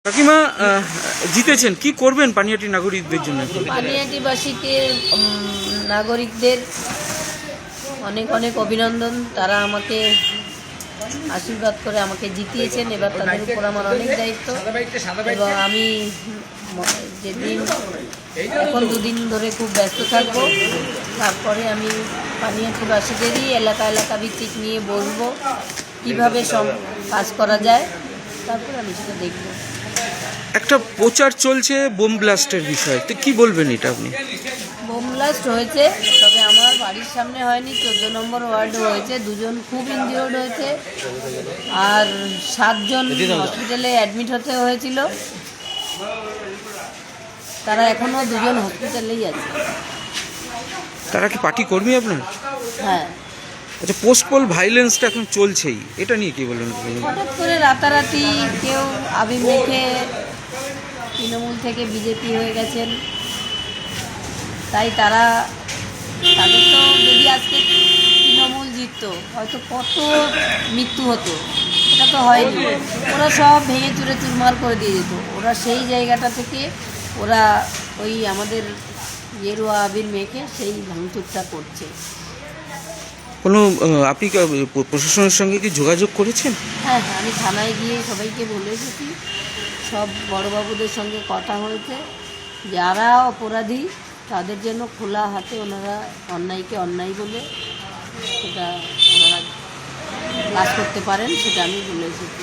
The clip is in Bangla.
কাকিমা জিতেছেন, কি করবেন পানিহাটি নাগরিকদের জন্য? পানিহাটিবাসীকে নাগরিকদের অনেক অনেক অভিনন্দন। তারা আমাকে আশীর্বাদ করে আমাকে জিতিয়েছেন। এবার তাদের উপর আমার অনেক দায়িত্ব এবং আমি যেদিন এখন দুদিন ধরে খুব ব্যস্ত থাকবো। তারপরে আমি পানিহাটিবাসীদেরই এলাকা ভিত্তিক নিয়ে বসবো কীভাবে কাজ করা যায়, তারপরে আমি সেটা দেখব। একটা প্রচার চলছে বোম ব্লাস্টের বিষয়ে, তো কি বলবেন এটা আপনি? বোম ব্লাস্ট হয়েছে, তবে আমার বাড়ির সামনে হয়নি, 14 নম্বর ওয়ার্ডে হয়েছে। 2 জন খুব ইনজিওর্ড হয়েছে আর 7 জন হসপিটালে অ্যাডমিট হতে হয়েছিল। তারা এখনও 2 জন হসপিটালেই আছে। তারা কি পার্টি কর্মী আপনার? হ্যাঁ। আচ্ছা, পোস্টপোল ভাইলেন্সটা এখন চলছেই, এটা নিয়ে কি বলবেন? হঠাৎ করে রাতারাতি কেউ আবির মেখে তৃণমূল থেকে বিজেপি হয়ে গেছেন, তাই তাদের তো যদি আজকে তৃণমূল জিততো হয়তো কত মৃত্যু হতো, এটা তো হয়নি। ওরা সব ভেঙে চুরে চুরমার করে দিয়ে যেত। ওরা সেই জায়গাটা থেকে ওরা ওই আমাদের গেরুয়া আবির মেখে সেই ভাঙচুরটা করছে। কোনো আপনি প্রশাসনের সঙ্গে কি যোগাযোগ করেছেন? হ্যাঁ, আমি থানায় গিয়ে সবাইকে বলে এসেছি, সব বড়বাবুদের সঙ্গে কথা হয়েছে। যারা অপরাধী তাদের জন্য খোলা হাতে ওনারা অন্যায়কে অন্যায় বলে সেটা ওনারা কাজ করতে পারেন, সেটা আমি বলে এসেছি।